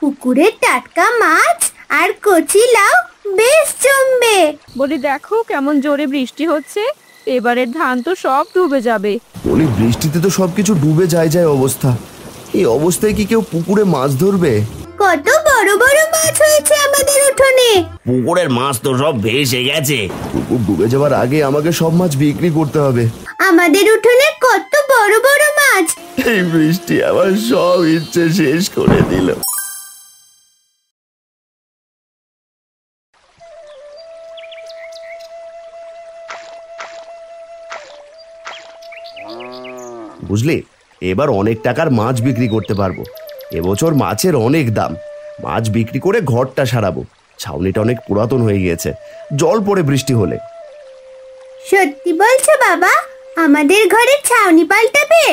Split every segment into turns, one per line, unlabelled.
পুকুরের টাটকা মাছ আর কচি লাউ বেশ জমবে।
বলি দেখো কেমন জোরে বৃষ্টি হচ্ছে, এবারের ধান তো সব ডুবে যাবে।
বলি বৃষ্টিতে তো সবকিছু ডুবে যায় অবস্থা। এই অবস্থায় কি কেউ পুকুরে মাছ ধরবে?
কত বড় বড় মাছ হয়েছে আমাদের উঠোনে।
পুকুরের মাছ তো সব ভেসে গেছে।
পুকুর ডুবে যাওয়ার আগে আমাকে সব মাছ বিক্রি করতে হবে।
আমাদের উঠোনে কত বড় বড় মাছ।
এই বৃষ্টি আমার সব ইচ্ছে শেষ করে দিল। বুঝলি, এবার অনেক টাকার মাছ বিক্রি করতে পারবো। এবছর মাছের অনেক দাম। মাছ বিক্রি করে ঘরটা সারাবো। ছাউনিটা অনেক পুরাতন হয়ে গিয়েছে, জল পড়ে বৃষ্টি হলে।
সত্যি বলছো বাবা? আমাদের ঘরের ছাউনি পাল্টাবে?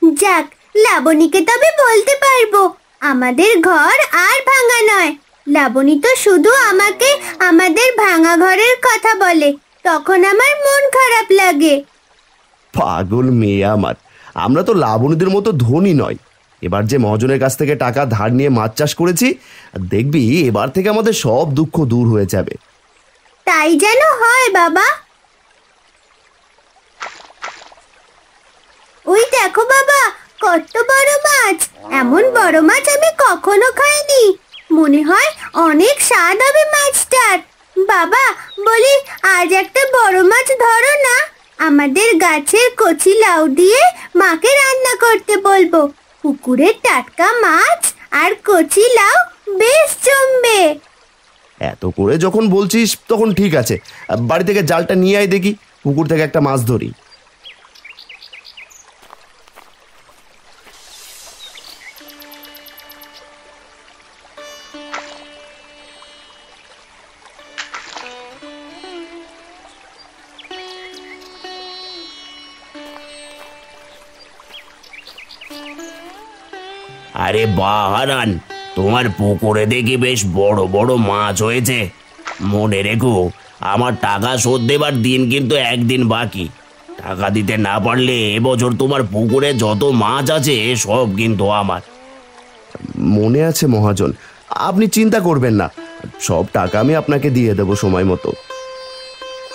যাক, লাবণীকে তবে বলতে পারবো আমাদের ঘর আর ভাঙা নয়। লাবণী তো শুধু আমাকে আমাদের ভাঙা ঘরের কথা বলে, তখন আমার মন খারাপ লাগে।
পাগল মেয়ে আমার, আমরা তো লাবণীদের মতো ধনী নয়। এবার যে মহাজনের কাছ থেকে টাকা ধার নিয়ে মাছ চাষ করেছি, দেখবি এবার থেকে আমাদের সব দুঃখ দূর হয়ে যাবে।
তাই যেন হয় বাবা। ওই দেখো বাবা, কত বড় মাছ। এমন বড় মাছ আমি কখনো খাইনি। মনে হয় অনেক স্বাদ হবে মাছটার। বাবা বলি, আজ একটা বড় মাছ ধরো না। আমাদের গাছের কচি লাউ দিয়ে মাকে রান্না করতে বলবো। পুকুরের টাটকা মাছ আর কচি লাউ বেশ জমবে।
এত করে যখন বলছিস তখন ঠিক আছে, বাড়ি থেকে জালটা নিয়ে আয় দেখি, পুকুর থেকে একটা মাছ ধরি।
আরে বাহ হারান, তোমার পুকুরে দেখি বেশ বড় বড় মাছ হয়েছে। মনে রেখো, আমার টাকা শোধ দেবার দিন কিন্তু একদিন বাকি। টাকা দিতে না পারলে এবছর তোমার পুকুরে যত মাছ আছে সব কিন্তু আমার।
মনে আছে মহাজন, আপনি চিন্তা করবেন না, সব টাকা আমি আপনাকে দিয়ে দেবো সময় মতো।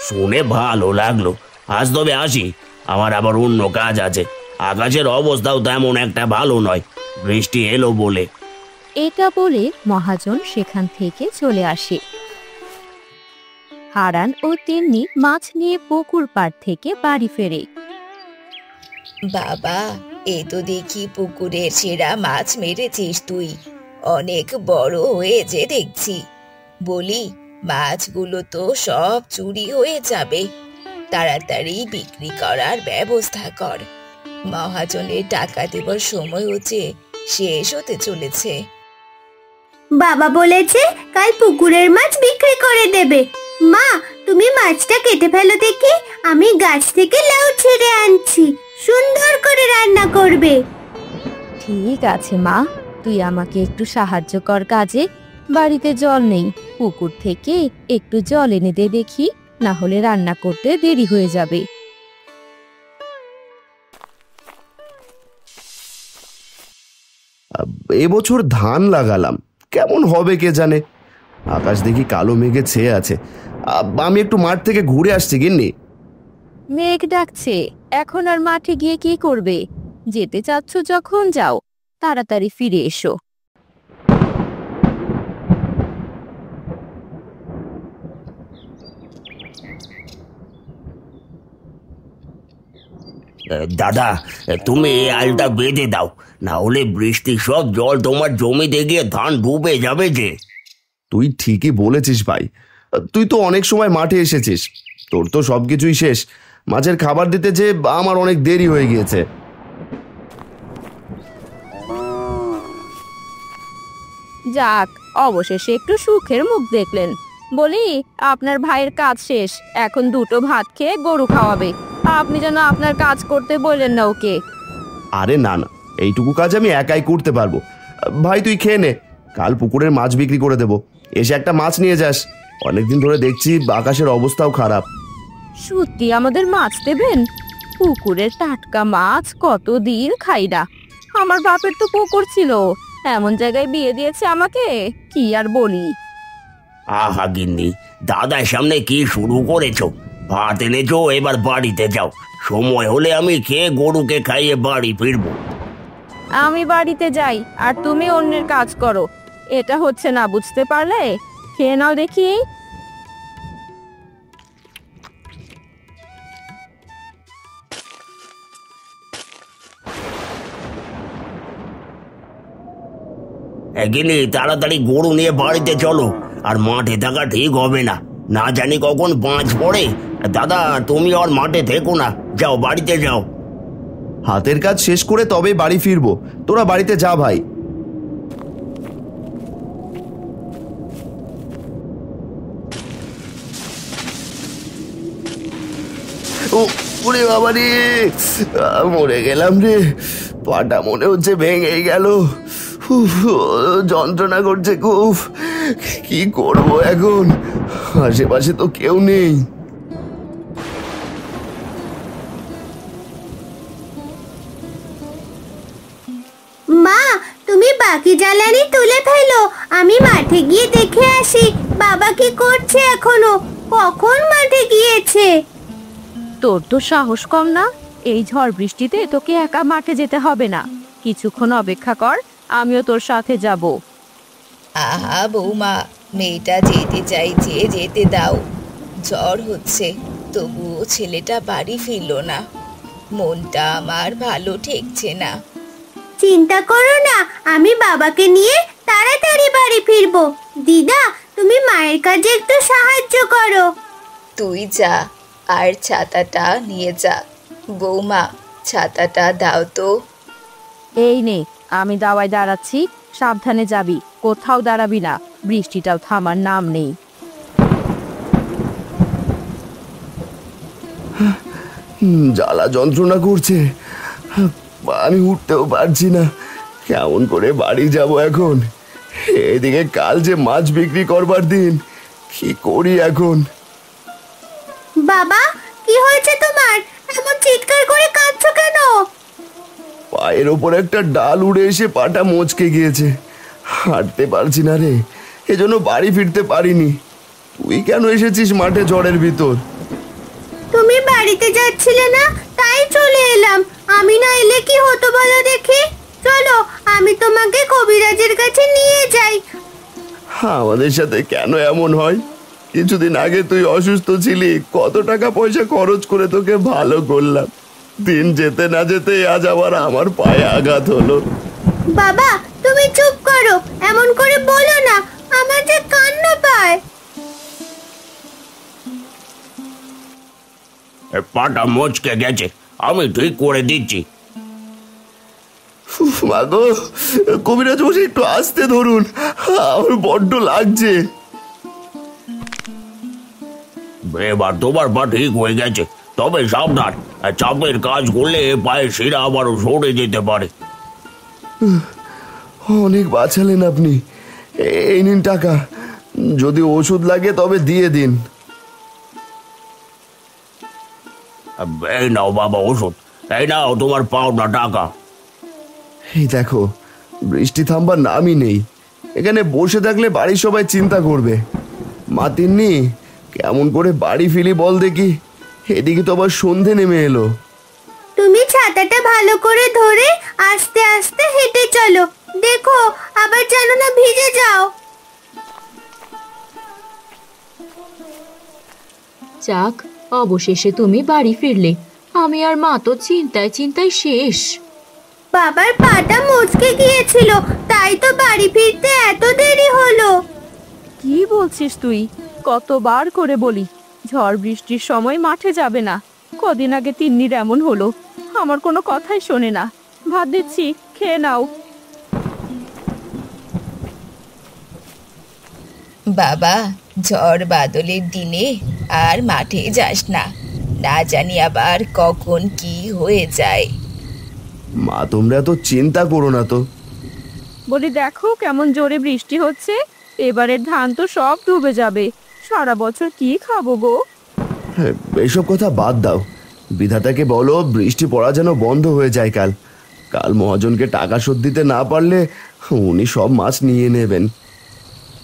শুনে ভালো লাগলো। আজ তবে আসি, আমার আবার অন্য কাজ আছে। আকাশের অবস্থাও তেমন একটা ভালো নয়, বৃষ্টি এলো বলে।
এটা বলে মহাজন সেখান থেকে চলে আসে। হারান ও তিন্নি মাছ নিয়ে পুকুর পাড় থেকে বাড়ি ফেরে।
বাবা, এ তো দেখি পুকুরের সেরা মাছ মেরেছিস তুই। অনেক বড় হয়েছে দেখছি। বলি, মাছগুলো তো সব চুরি হয়ে যাবে। তাড়াতাড়ি বিক্রি করার ব্যবস্থা কর। মহাজনের টাকা দেবার সময় হচ্ছে, শেষ হতে চলেছে।
বাবা বলেছে কাল পুকুরের মাছ বিক্রি করে দেবে। মা, তুমি মাছটা কেটে ফেলো দেখি, আমি গাছ থেকে লাউ ছিঁড়ে আনছি। সুন্দর করে রান্না করবে।
ঠিক আছে মা, তুই আমাকে একটু সাহায্য কর কাজে। বাড়িতে জল নেই, পুকুর থেকে একটু জল এনে দে দেখি, না হলে রান্না করতে দেরি হয়ে যাবে।
এবছর ধান লাগালাম, কেমন হবে কে জানে। আকাশ দেখি কালো মেঘে ছেয়ে আছে। আমি একটু মাঠ থেকে ঘুরে আসছি গিন্নি।
মেঘ ডাকছে, এখন আর মাঠে গিয়ে কি করবে? যেতে চাচ্ছ যখন যাও, তাড়াতাড়ি ফিরে এসো।
দাদা, তুমি এই আলটা বেঁধে দাও, না হলে বৃষ্টির সব জল তোমার জমিতে গিয়ে ধান ডুবে যাবে যে।
তুই ঠিকই বলেছিস ভাই, তুই তো অনেক সময় মাঠে এসেছিস, তোর তো সবকিছুই শেষ। মাছের খাবার দিতে যে আমার অনেক দেরি হয়ে গিয়েছে।
যাক, অবশেষে একটু সুখের মুখ দেখলেন। বলি, আপনার ভাইয়ের কাজ শেষ, এখন দুটো ভাত খেয়ে গরু খাওয়াবে। আপনি যেন আপনার কাজ করতে বললেন না ওকে।
আরে না না, এইটুকু কাজ আমি একাই করতে পারবো। ভাই তুই খেয়ে নে, কাল পুকুরের মাছ বিক্রি করে দেবো। এসে একটা মাছ নিয়ে যাস, অনেকদিন ধরে দেখছি আকাশের অবস্থাও খারাপ।
সত্যি আমাদের মাছ দেবেন? পুকুরের টাটকা মাছ কতদিন খাই না। আমার বাপের তো পুকুর ছিল, এমন জায়গায় বিয়ে দিয়েছে আমাকে, কি আর বলি।
আহা গিন্নি, দাদার সামনে কি শুরু করেছো? ভাত এনেছো, এবার বাড়িতে যাও। সময় হলে আমি খেয়ে গরুকে খাইয়ে বাড়ি ফিরবো।
আমি বাড়িতে যাই আর তুমি অন্যের কাজ করো, এটা হচ্ছে না, বুঝতে পারলে? খেয়ে নাও দেখি।
গিন্নি, তাড়াতাড়ি গরু নিয়ে বাড়িতে চলো। আর মাঠে থাকা ঠিক হবে না, না জানি কখন বাজ পড়ে। দাদা, তুমি আর মাঠে থেকো না, যাও বাড়িতে যাও।
হাতের কাজ শেষ করে তবে বাড়ি ফিরবো, তোরা বাড়িতে যা ভাই। ওরে বাবা রে, মরে গেলাম রে, পাটা মনে হচ্ছে ভেঙে গেল। যন্ত্রণা করছে খুব, কি করব এখন? আশেপাশে তো কেউ নেই।
মা, তুমি বাকি জ্বালানি তুলে ফেলো, আমি মাঠে গিয়ে দেখে আসি বাবা কি করছে এখনো। কখন মাঠে গিয়েছে?
তোর তো সাহস কম না, এই ঝড় বৃষ্টিতে তোকে একা মাঠে যেতে হবে না, কিছুক্ষণ অপেক্ষা কর, আমিও তোর সাথে যাব।
আহা বৌমা, মেয়েটা যেতে চাইছে, যেতে দাও। ঝড় হচ্ছে, তবুও ছেলেটা বাড়ি ফিরলো না। মনটা আমার ভালো ঠেকছে না।
চিন্তা করো না, আমি বাবাকে নিয়ে তাড়াতাড়ি বাড়ি ফিরবো। দিদা, তুমি মায়ের কাজে একটু সাহায্য করো।
তুই যা, আর ছাতাটা নিয়ে যা। বৌমা, ছাতাটা দাও তো।
এই নে, আমি দাওয়ায় দাঁড়াচ্ছি, সাবধানে যাবি, কোথাও দাঁড়াবি না, বৃষ্টিটাও থামার নাম নেই।
জ্বালা যন্ত্রণা করছে, আমি উঠতেও পারছি না। কেমন করে বাড়ি যাব এখন? এদিকে কাল যে মাছ বিক্রি করবার দিন, কি করি এখন?
বাবা, কি হয়েছে তোমার? এমন চিৎকার করে কাঁদছো কেন?
পায়ের ওপর একটা ডাল উড়ে এসে পাটা মচকে গিয়েছে, হাঁটতে পারছি না রে, এজন্য বাড়ি ফিরতে পারিনি। তুই কেন এসেছিস মাঠে ঝড়ের ভিতর?
তুমি বাড়িতে যাচ্ছিলে না, তাই চলে এলাম। আমি না এলে কি হতো বলো দেখি? চলো, আমি তোমাকে কবিরাজের কাছে নিয়ে যাই।
আমাদের সাথে কেন এমন হয়? কিছুদিন আগে তুই অসুস্থ ছিলি, কত টাকা পয়সা খরচ করে তোকে ভালো করলাম, দিন যেতে না যেতে আজ আবার আমার পায়ে আঘাত হলো।
বাবা, তুমি চুপ করো, এমন করে বলো না, আমার যে কান্না পায়।
পাটা মচকে গেছে, আমি ঠিক করে দিচ্ছি।
মাগো, কবিরাজ মশাই একটু আস্তে ধরুন, আমার বড্ড লাগছে।
এবার তোমার পা ঠিক হয়ে গেছে, তবে সাবধান, চাপের কাজ করলে পায়ের শিরা আবারও সরে যেতে পারে।
অনেক বাঁচালেন আপনি, এই নিন টাকা, যদি ওষুধ লাগে তবে দিয়ে দিন।
এই নাও বাবা ওষুধ, এই নাও তোমার পাওনা টাকা।
এই দেখো, বৃষ্টি থামবার নামই নেই, এখানে বসে থাকলে বাড়ির সবাই চিন্তা করবে। মা তিন্নি, কেমন করে বাড়ি ফিরি বল দেখি, এদিকে তো আবার সন্ধে নেমে এলো।
তুমি ছাতাটা ভালো করে ধরে আস্তে আস্তে হেঁটে চলো, দেখো আবার যেন না ভিজে যাও।
যাক, অবশেষে তুমি বাড়ি ফিরলে, আমি আর মা তো চিন্তায় চিন্তায় শেষ।
বাবার পাটা মুচকে গিয়েছিল, তাই তো বাড়ি ফিরতে এত দেরি হলো।
কি বলছিস তুই? কতবার করে বলি ঝড় বৃষ্টির সময় মাঠে যাবে না, কদিন আগে তিন্নির এমন হলো, আমার কোনো কথাই শোনে না। ভাত দিচ্ছি, খেয়ে নাও।
বাবা, ঝড় বাদলের দিনে আর মাঠে যাস না, না জানি আবার কখন কি হয়ে যায়।
মা, তোমরা এত চিন্তা করো না তো।
বলি দেখো কেমন জোরে বৃষ্টি হচ্ছে, এবারের ধান তো সব ডুবে যাবে, সারা বছর কি খাবো গো?
এসব কথা বাদ দাও, বিধাতাকে বলো বৃষ্টি পড়া যেন বন্ধ হয়ে যায়। কাল কাল মহাজনকে টাকা শোধ দিতে না পারলে উনি সব মাছ নিয়ে নেবেন।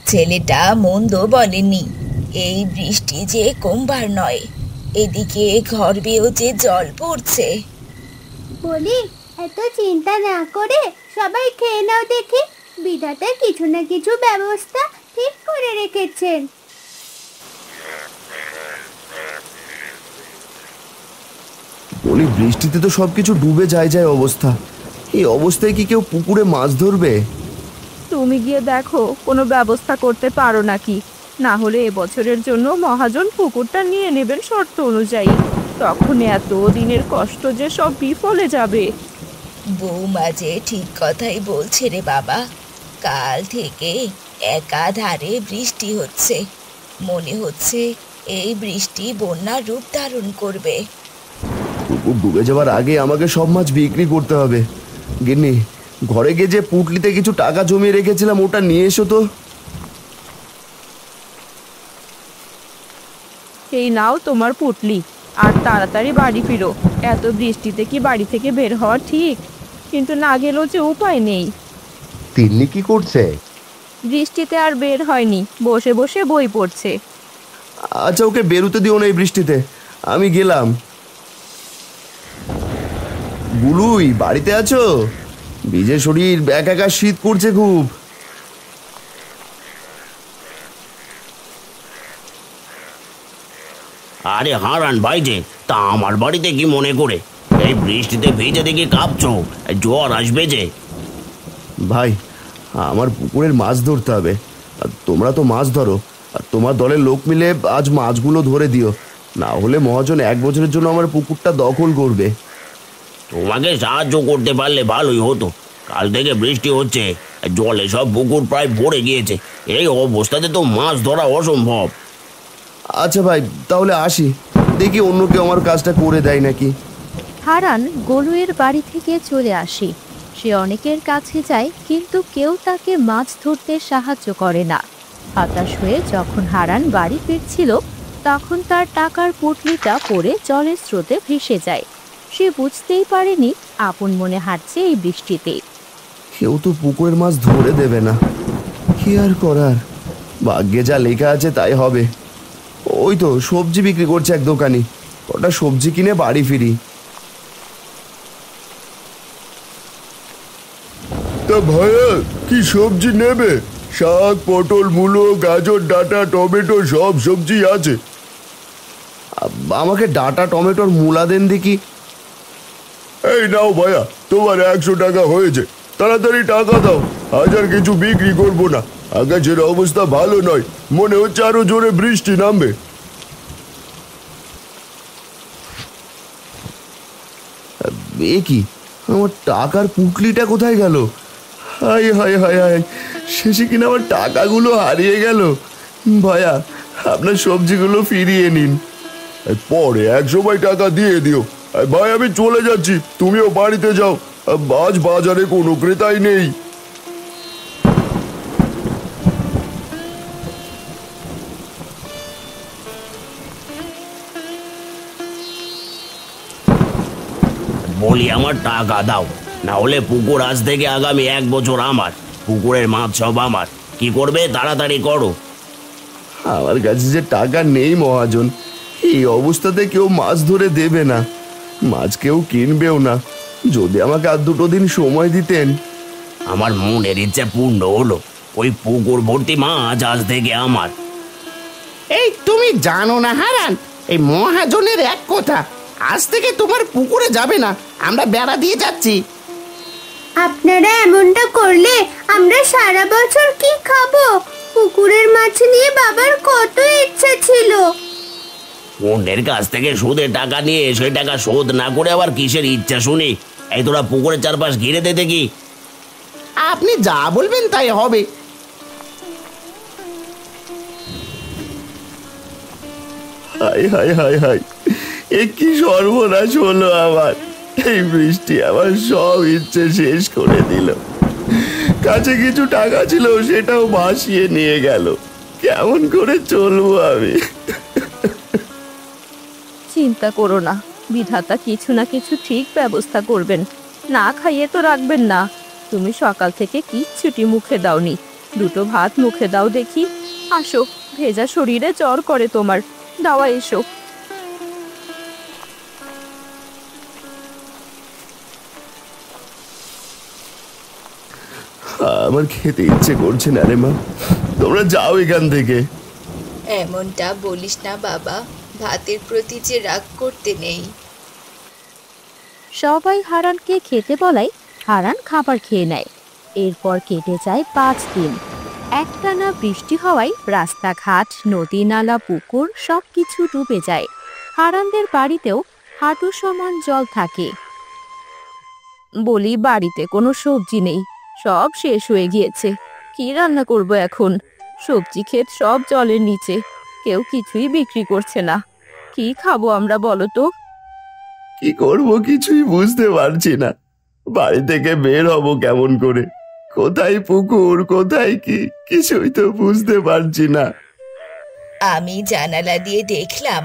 ছেলেটা মন্দ বলেনি। এই বৃষ্টি যে কমবার নয়, এদিকে গর্বেও যে জল পড়ছে।
বলি, এত চিন্তা না করে সবাই খেয়ে নাও দেখি। বিধাতা কিছু না কিছু ব্যবস্থা ঠিক করে রেখেছেন।
বলি, বৃষ্টিতে তো সবকিছু ডুবে যায় যায় অবস্থা। এই অবস্থায় কি কেউ পুকুরে মাছ ধরবে?
তুমি গিয়ে দেখো কোনো ব্যবস্থা করতে পারো নাকি। না হলে এবছরের জন্য মহাজন পুকুরটা নিয়ে নেবেন শর্ত অনুযায়ী। তখন এত দিনের কষ্ট যে সব বিফলে যাবে।
বৌমা যে ঠিক কথাই বলছে রে বাবা। কাল থেকে একাধারে বৃষ্টি হচ্ছে, মনে হচ্ছে এই বৃষ্টি বন্যার রূপ ধারণ করবে।
পুকুর ডুবে যাওয়ার আগে আমাকে সব মাছ বিক্রি করতে হবে। গিন্নি, ঘরে গিয়ে যে পুটলিতে কিছু টাকা জমিয়ে রেখেছিলাম ওটা নিয়ে এসো তো।
এই নাও তোমার পুটলি, আর তাড়াতাড়ি বাড়ি ফিরো। এত বৃষ্টিতে কি বাড়ি থেকে বের হওয়া ঠিক? কিন্তু না গেলেও যে উপায় নেই।
তিন্নি কি করছে?
বৃষ্টিতে আর বের হয়নি, বসে বসে বই পড়ছে।
আচ্ছা, ওকে বেরোতে দিও না এই বৃষ্টিতে, আমি গেলাম। বুলুই, বাড়িতে আছো? ভিজে শরীর, একা একা শীত করছে খুব।
আরে হারান ভাই যে, তা আমার বাড়িতে কি মনে করে? এই বৃষ্টিতে ভিজে দেখি কাঁপছো, জ্বর আসবে যে।
ভাই, আমার পুকুরের মাছ ধরতে হবে। আর তোমরা তো মাছ ধরো, আর তোমার দলের লোক মিলে আজ মাছগুলো ধরে দিও, না হলে মহাজন 1 বছরের জন্য আমার পুকুরটা দখল করবে।
তোমাকে সাহায্য করতে পারলে ভালোই হতো। কাল থেকে বৃষ্টি হচ্ছে, জলে সব পুকুর প্রায় ভরে গিয়েছে। এই অবস্থাতে তো মাছ ধরা অসম্ভব।
আচ্ছা ভাই, তাহলে আসি, দেখি অন্য কেউ আমার কাজটা করে দেয় নাকি।
হারান গোলুয়ের বাড়ি থেকে চলে আসে। সে অনেকের কাছে যায়, কিন্তু কেউ তাকে মাছ ধরতে সাহায্য করে না। হতাশ হয়ে যখন হারান বাড়ি ফিরছিল, তখন তার টাকার পুঁটলিটা পড়ে জলের স্রোতে ভেসে যায়। সে বুঝতেই পারেনি আপন মনে হাঁটছে এই বৃষ্টিতে।
কেউ তো পুকুরের মাছ ধরে দেবে না, কি আর করার, ভাগ্যে যা লেখা আছে তাই হবে। ওই তো সবজি বিক্রি করছে এক দোকানি, ওটা সবজি কিনে বাড়ি ফিরি। তা ভাইয়া, কি সবজি নেবে? শাক, পটল, মূলো, গাজর, ডাঁটা, টমেটো, সব সবজি আছে। আমাকে ডাঁটা, টমেটোর মূলা দেন দেখি। এই নাও ভাইয়া, তোমার 100 টাকা হয়েছে, তাড়াতাড়ি টাকা দাও। আজ আর কিছু বিক্রি করবো না, আকাশের অবস্থা ভালো নয়, মনে হচ্ছে আরো জোরে বৃষ্টি নামবে। এ কি, আমার টাকার পুটলিটা কোথায় গেল? হাই হাই হাই হাই, শেষে কিনা আমার টাকাগুলো হারিয়ে গেল। ভাইয়া, আপনার সবজিগুলো ফিরিয়ে নিন, পরে এক সময় টাকা দিয়ে দিও। ভাই, আমি চলে যাচ্ছি, তুমিও বাড়িতে যাও, আজ বাজারে কোনো ক্রেতাই নেই।
বলি, আমার টাকা দাও, না হলে পুকুর আজ থেকে আগামী 1 বছর আমার। পুকুরের মাছ সব আমার। কি করবে তাড়াতাড়ি করো।
আমার কাছে যে টাকা নেই মহাজন, এই অবস্থাতে কেউ মাছ ধরে দেবে না, মাছ কেউ কিনবেও না। যদি আমাকে আর 2 দিন সময় দিতেন।
আমার মনের ইচ্ছে পূর্ণ হলো, ওই পুকুর ভর্তি মাছ আজ থেকে আমার।
এই তুমি জানো না হারান, এই মহাজনের এক কথা, আজ থেকে তোমার পুকুরে যাবে না, আমরা বেড়া দিয়ে যাচ্ছি।
আপনারা এমনটা করলে আমরা সারা বছর কি খাবো? পুকুরের মাছ নিয়ে বাবার কত ইচ্ছা ছিল।
অন্যের কাছ থেকে সুদে টাকা নিয়ে সেই টাকা শোধ না করে আবার কিসের ইচ্ছা শুনি? এই তোরা পুকুরের চারপাশ ঘিরে দে দেখি।
আপনি যা বলবেন তাই হবে।
হাই হাই হাই হাই, এ কি সর্বনাশ হলো আমার! এই বৃষ্টি আমার সব ইচ্ছে শেষ করে দিল। কাছে কিছু টাকা ছিল, সেটাও ভাসিয়ে নিয়ে গেল। কেমন করে চলবো আমি?
চিন্তা করো না, বিধাতা কিছু না কিছু ঠিক ব্যবস্থা করবেন। না খাইয়ে তো রাখবেন না। তুমি সকাল থেকে কিচ্ছুটি মুখে দাওনি, দুটো ভাত মুখে দাও দেখি। আসো, ভেজা শরীরে জ্বর করে তোমার, দাওয়া এসো।
আমার খেতে ইচ্ছে করছে না রে মা, তোমরা যাও এখান থেকে।
এমনটা বলিস না বাবা, ভাতের প্রতি যে রাগ করতে নেই।
সবাই হারানকে খেতে বলায় হারান খাবার খেয়ে নেয়। এরপর কেটে যায় 5 দিন। একটানা বৃষ্টি হওয়ায় রাস্তাঘাট, নদী, নালা, পুকুর সবকিছু ডুবে যায়। হারানদের বাড়িতেও হাঁটু সমান জল থাকে।
বলি, বাড়িতে কোনো সবজি নেই, সব শেষ হয়ে গিয়েছে। কি রান্না করব এখন? সবজি ক্ষেত সব জলের নিচে, কেউ কিছুই বিক্রি করছে না। কি খাবো আমরা বলো তো?
কি করব কিছুই বুঝতে পারছি না। বাড়ি থেকে বের হব কেমন করে? কোথায় পুকুর, কোথায় কি, কিছুই তো বুঝতে পারছি না।
আমি জানালা দিয়ে দেখলাম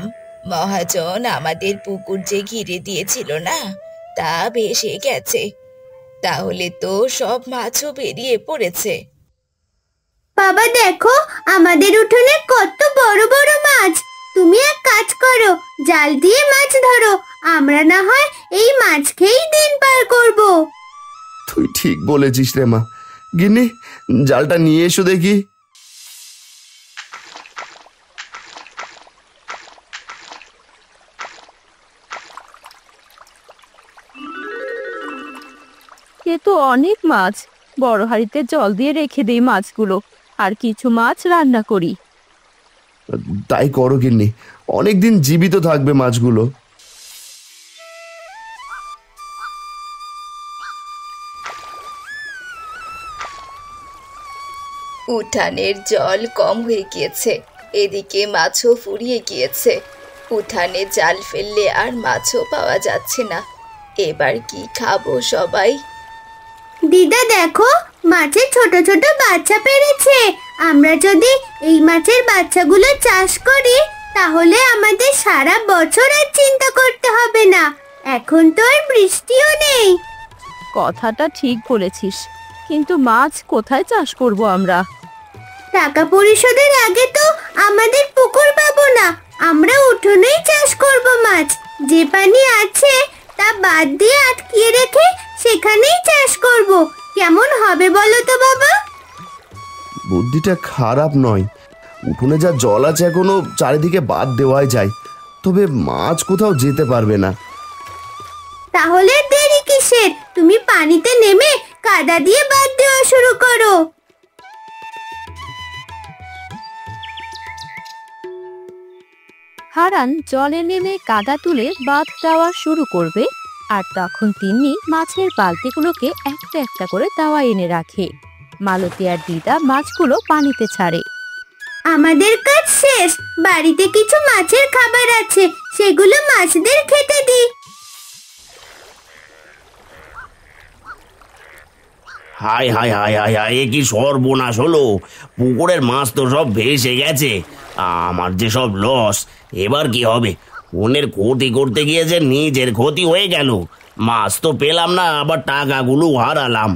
মহাজন আমাদের পুকুর যে ঘিরে দিয়েছিল না, তা ভেসে গেছে। তাহলে তো সব মাছও বেরিয়ে পড়েছে।
বাবা দেখো, আমাদের উঠোনে কত বড় বড় মাছ। তুমি এক কাজ করো, জাল দিয়ে মাছ ধরো, আমরা না হয় এই মাছ খেয়েই দিন পার করব।
তুই ঠিক বলেছিস রে মা। গিন্নি, জালটা নিয়ে এসো দেখি।
এ তো অনেক মাছ। বড় হাঁড়িতে জল দিয়ে রেখে দেই মাছগুলো, আর কিছু মাছ রান্না করি।
তাই করো গিন্নি, অনেকদিন জীবিত থাকবে মাছগুলো।
উঠানের জল কম হয়ে গিয়েছে, এদিকে মাছও ফুরিয়ে গিয়েছে। উঠানে জাল ফেললে আর মাছও পাওয়া যাচ্ছে না। এবার কি খাবো সবাই?
দিদা দেখো, মাছের ছোট ছোট বাচ্চা পেরেছে। আমরা যদি এই মাছের বাচ্চাগুলো চাষ করি, তাহলে আমাদের সারা বছর আর চিন্তা করতে হবে না। এখন তো আর বৃষ্টিও নেই।
কথাটা ঠিক বলেছিস, কিন্তু মাছ কোথায় চাষ করব আমরা?
টাকা পরিশোধের আগে তো আমাদের পুকুর পাবো না। আমরা উঠোনেই চাষ করব মাছ। যে পানি আছে তা বাদ দিয়ে আটকিয়ে রেখে সেখানেই চাষ করব। কেমন হবে বলো তো বাবা?
বুদ্ধিটা খারাপ নয়। উঠোনে যা জল আছে এখনো চারিদিকে বাদ দেওয়াই যায়, তবে মাছ কোথাও যেতে পারবে না।
তাহলে দেরি কিসের? তুমি পানিতে নেমে কাদা দিয়ে বাদ দেওয়া শুরু করো।
হারান জলে নেমে কাদা তুলে বাঁধ দেওয়া শুরু করবে। আর তখন তিনি মাছের বালতিগুলোকে একটা একটা করে দাওয়া এনে রাখে। মালতী আর দিদা মাছগুলো পানিতে ছাড়ে।
আমাদের কাজ শেষ। বাড়িতে কিছু মাছের খাবার আছে, সেগুলো মাছদের খেতে দিই।
হায় হায় হায় হায় হায়, এ কি সর্বনাশ হলো! পুকুরের মাছ তো সব ভেসে গেছে। আমার যে সব লস, এবার কি হবে? অন্যের ক্ষতি করতে গিয়ে যে নিজের ক্ষতি হয়ে গেল। মাছ তো পেলাম না, আবার টাকাগুলো হারালাম।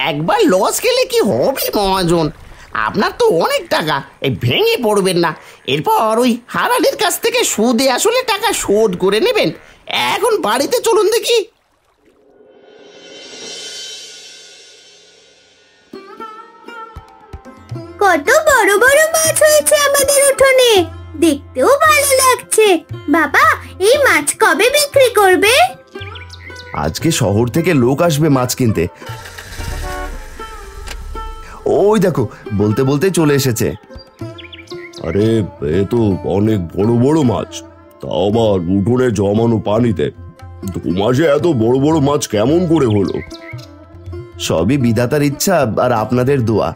একবার লস খেলে কি হবে মহাজন? আপনার তো অনেক টাকা, এই ভেঙে পড়বেন না। এরপর ওই হারানের কাছ থেকে সুদে আসলে টাকা শোধ করে নেবেন। এখন বাড়িতে চলুন দেখি।
কত বড় বড় মাছ হয়েছে আমাদের উঠোনে, দেখতেও ভালো লাগছে। বাবা, এই মাছ কবে বিক্রি করবে?
আজকে শহর থেকে লোক আসবে মাছ কিনতে। ওই দেখো, বলতে বলতে চলে এসেছে। আরে এ তো অনেক বড় বড় মাছ, তাও আবার উঠোনে জমানো পানিতে। 2 মাসে এত বড় বড় মাছ কেমন করে হলো? সবই বিধাতার ইচ্ছা আর আপনাদের দোয়া।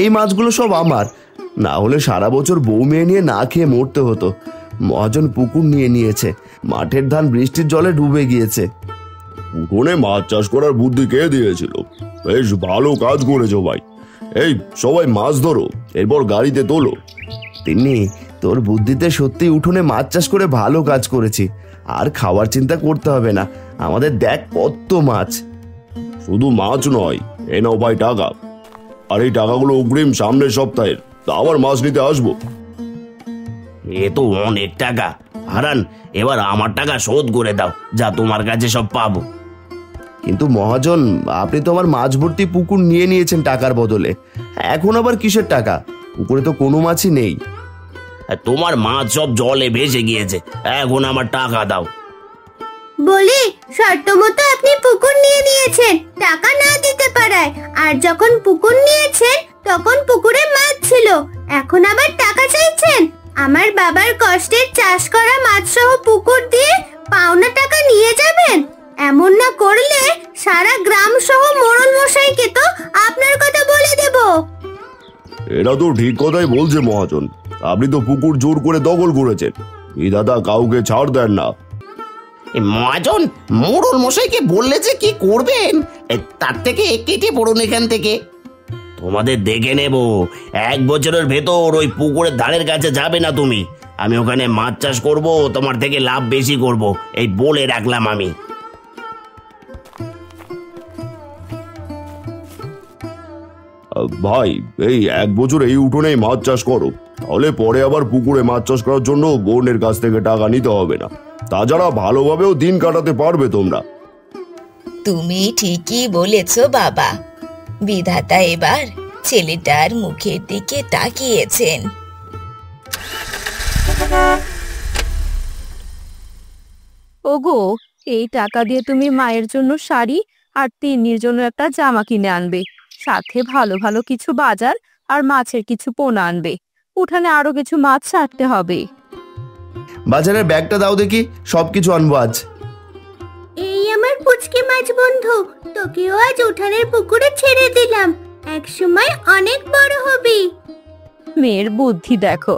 এই মাছগুলো সব আমার, না হলে সারা বছর বউ মেয়ে নিয়ে না খেয়ে মরতে হতো। মহাজন পুকুর নিয়ে নিয়েছে, মাঠের ধান বৃষ্টির জলে ডুবে গিয়েছে। উঠোনে মাছ চাষ করার বুদ্ধি কে দিয়েছিল? বেশ ভালো কাজ করেছো ভাই। এই সবাই মাছ ধরো, এরপর গাড়িতে তোলো। তিন্নি, তোর বুদ্ধিতে সত্যি উঠোনে মাছ চাষ করে ভালো কাজ করেছি। আর খাওয়ার চিন্তা করতে হবে না, আমাদের দেখ কত মাছ। শুধু মাছ নয়, এ নাও ভাই টাকা। আর এই টাকাগুলো অগ্রিম সামনের সপ্তাহের, তা আবার মাছ নিতে আসবো।
এ তো অনেক টাকা। হারান, এবার আমার টাকা শোধ করে দাও, যা তোমার কাছে সব পাবো।
কিন্তু মহাজন, আপনি তো আমার মাছ ভর্তি পুকুর নিয়ে নিয়েছেন টাকার বদলে, এখন আবার কিসের টাকা? পুকুরে তো কোনো মাছই নেই।
আর তোমার মাছ সব জলে ভেসে গিয়েছে, এখন আমার টাকা দাও।
বলি, শর্ত মতো আপনি পুকুর নিয়ে নিয়েছেন টাকা না দিতে পারায়, আর যখন পুকুর নিয়েছেন তখন পুকুরে মাছ ছিল, এখন আবার টাকা চাইছেন? আমার বাবার কষ্টের চাষ করা মাছ সহ পুকুর দিয়ে পাওনা টাকা নিয়ে যাবেন? এমন না করলে সারা গ্রাম সহ মোড়ল মশাইকে তো আপনার কথা বলে দেব।
এরা তো ঠিক কথাই বলছে মহাজন, আপনি তো পুকুর জোর করে দখল করেছেন, বিধাতা কাউকে ছাড় দেন না।
মহাজন, মোড়ল মশাইকে বললে যে কি করবেন, তার থেকে কেটে পড়ুন এখান থেকে।
তোমাদের দেখে নেব, 1 বছরের ভেতর ওই পুকুরের ধারের কাছে যাবে না তুমি। আমি ওখানে মাছ চাষ করব, তোমার থেকে লাভ বেশি করব, এই বলে রাখলাম আমি।
ভাই, এই 1 বছর এই উঠোনেই মাছ চাষ করো, তাহলে পরে আবার পুকুরে মাছ চাষ করার জন্য বোনের কাছ থেকে টাকা নিতে হবে না। তাছাড়া ভালোভাবেও দিন কাটাতে পারবে তোমরা।
তুমি ঠিকই বলেছ বাবা। বিধাতা এবার ছেলেটার মুখের দিকে তাকিয়েছেন।
ওগো, এই টাকা দিয়ে তুমি মায়ের জন্য শাড়ি আর তিন্নির জন্য একটা জামা কিনে আনবে, সাথে ভালো ভালো কিছু বাজার আর মাছের কিছু পোনা আনবে। উঠানে আরো কিছু মাছ ছাড়তে হবে।
বাজারের ব্যাগটা দাও দেখি, সবকিছু আনবো আজ।
এই আমার পুচকে মাছ বন্ধু, তোকেও আজ উঠানের পুকুরে ছেড়ে দিলাম, এক সময় অনেক বড় হবি।
মেয়ের বুদ্ধি দেখো।